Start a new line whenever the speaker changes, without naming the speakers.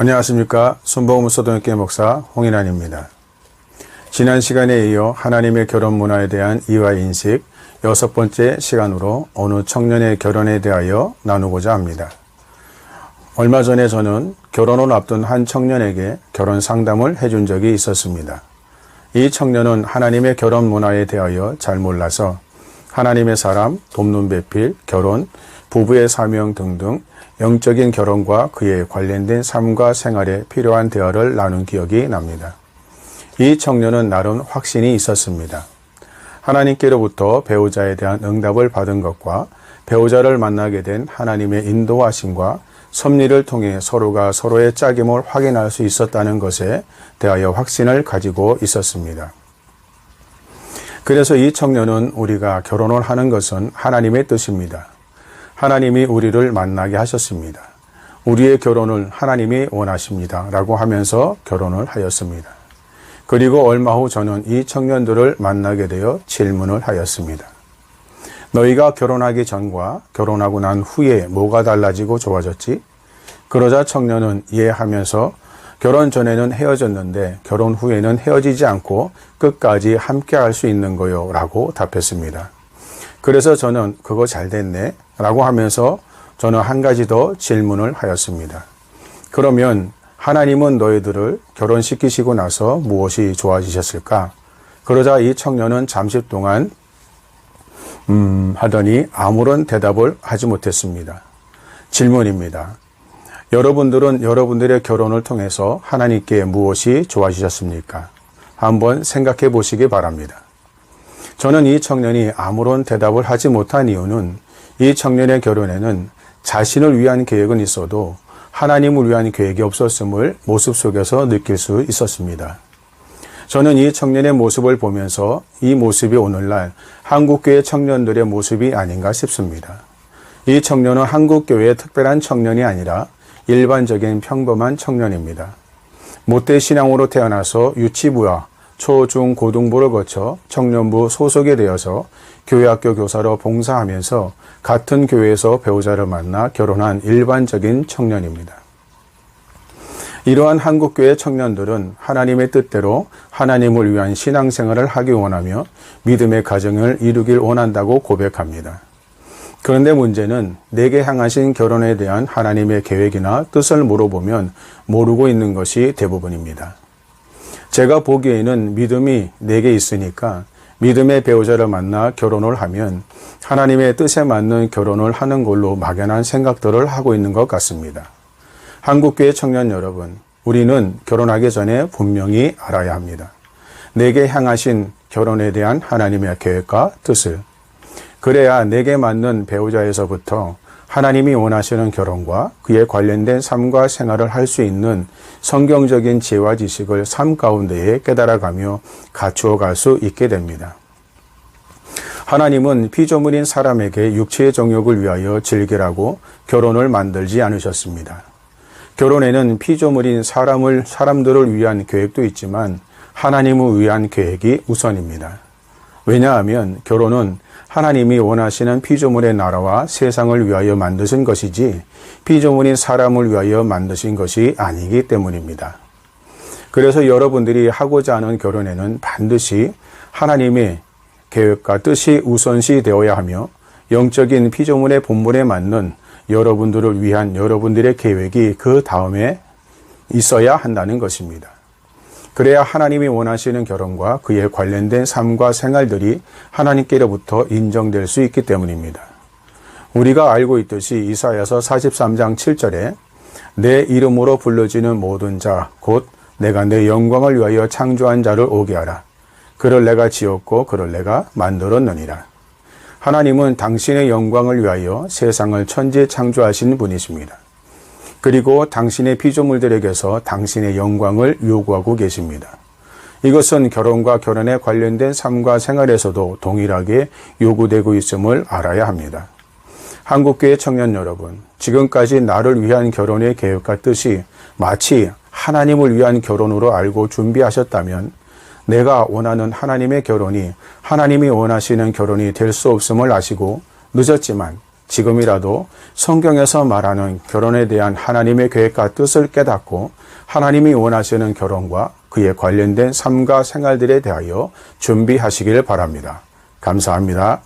안녕하십니까. 순복음서동역교회 목사 홍인환입니다. 지난 시간에 이어 하나님의 결혼 문화에 대한 이화 인식 6번째 시간으로 어느 청년의 결혼에 대하여 나누고자 합니다. 얼마 전에 저는 결혼을 앞둔 한 청년에게 결혼 상담을 해준 적이 있었습니다. 이 청년은 하나님의 결혼 문화에 대하여 잘 몰라서 하나님의 사람, 돕는 배필, 결혼, 부부의 사명 등등 영적인 결혼과 그에 관련된 삶과 생활에 필요한 대화를 나눈 기억이 납니다. 이 청년은 나름 확신이 있었습니다. 하나님께로부터 배우자에 대한 응답을 받은 것과 배우자를 만나게 된 하나님의 인도하심과 섭리를 통해 서로가 서로의 짝임을 확인할 수 있었다는 것에 대하여 확신을 가지고 있었습니다. 그래서 이 청년은 우리가 결혼을 하는 것은 하나님의 뜻입니다. 하나님이 우리를 만나게 하셨습니다. 우리의 결혼을 하나님이 원하십니다. 라고 하면서 결혼을 하였습니다. 그리고 얼마 후 저는 이 청년들을 만나게 되어 질문을 하였습니다. 너희가 결혼하기 전과 결혼하고 난 후에 뭐가 달라지고 좋아졌지? 그러자 청년은 이해하면서 결혼 전에는 헤어졌는데 결혼 후에는 헤어지지 않고 끝까지 함께 할 수 있는 거요. 라고 답했습니다. 그래서 저는 그거 잘 됐네. 라고 하면서 저는 한 가지 더 질문을 하였습니다. 그러면 하나님은 너희들을 결혼시키시고 나서 무엇이 좋아지셨을까? 그러자 이 청년은 잠시 동안 하더니 아무런 대답을 하지 못했습니다. 질문입니다. 여러분들은 여러분들의 결혼을 통해서 하나님께 무엇이 좋아지셨습니까? 한번 생각해 보시기 바랍니다. 저는 이 청년이 아무런 대답을 하지 못한 이유는 이 청년의 결혼에는 자신을 위한 계획은 있어도 하나님을 위한 계획이 없었음을 모습 속에서 느낄 수 있었습니다. 저는 이 청년의 모습을 보면서 이 모습이 오늘날 한국교회 청년들의 모습이 아닌가 싶습니다. 이 청년은 한국교회의 특별한 청년이 아니라 일반적인 평범한 청년입니다. 모태신앙으로 태어나서 유치부와 초, 중, 고등부를 거쳐 청년부 소속이 되어서 교회학교 교사로 봉사하면서 같은 교회에서 배우자를 만나 결혼한 일반적인 청년입니다. 이러한 한국교회 청년들은 하나님의 뜻대로 하나님을 위한 신앙생활을 하기 원하며 믿음의 가정을 이루길 원한다고 고백합니다. 그런데 문제는 내게 향하신 결혼에 대한 하나님의 계획이나 뜻을 물어보면 모르고 있는 것이 대부분입니다. 제가 보기에는 믿음이 내게 있으니까 믿음의 배우자를 만나 결혼을 하면 하나님의 뜻에 맞는 결혼을 하는 걸로 막연한 생각들을 하고 있는 것 같습니다. 한국교회 청년 여러분, 우리는 결혼하기 전에 분명히 알아야 합니다. 내게 향하신 결혼에 대한 하나님의 계획과 뜻을. 그래야 내게 맞는 배우자에서부터 하나님이 원하시는 결혼과 그에 관련된 삶과 생활을 할 수 있는 성경적인 지혜와 지식을 삶 가운데에 깨달아가며 갖추어 갈 수 있게 됩니다. 하나님은 피조물인 사람에게 육체의 정욕을 위하여 즐기라고 결혼을 만들지 않으셨습니다. 결혼에는 피조물인 사람들을 위한 계획도 있지만 하나님을 위한 계획이 우선입니다. 왜냐하면 결혼은 하나님이 원하시는 피조물의 나라와 세상을 위하여 만드신 것이지 피조물인 사람을 위하여 만드신 것이 아니기 때문입니다. 그래서 여러분들이 하고자 하는 결혼에는 반드시 하나님의 계획과 뜻이 우선시 되어야 하며 영적인 피조물의 본분에 맞는 여러분들을 위한 여러분들의 계획이 그 다음에 있어야 한다는 것입니다. 그래야 하나님이 원하시는 결혼과 그에 관련된 삶과 생활들이 하나님께로부터 인정될 수 있기 때문입니다. 우리가 알고 있듯이 이사야서 43장 7절에 내 이름으로 불러지는 모든 자, 곧 내가 내 영광을 위하여 창조한 자를 오게 하라. 그를 내가 지었고 그를 내가 만들었느니라. 하나님은 당신의 영광을 위하여 세상을 천지 창조하신 분이십니다. 그리고 당신의 피조물들에게서 당신의 영광을 요구하고 계십니다. 이것은 결혼과 결혼에 관련된 삶과 생활에서도 동일하게 요구되고 있음을 알아야 합니다. 한국교회 청년 여러분, 지금까지 나를 위한 결혼의 계획과 뜻이 마치 하나님을 위한 결혼으로 알고 준비하셨다면 내가 원하는 하나님의 결혼이 하나님이 원하시는 결혼이 될 수 없음을 아시고 늦었지만 지금이라도 성경에서 말하는 결혼에 대한 하나님의 계획과 뜻을 깨닫고 하나님이 원하시는 결혼과 그에 관련된 삶과 생활들에 대하여 준비하시기를 바랍니다. 감사합니다.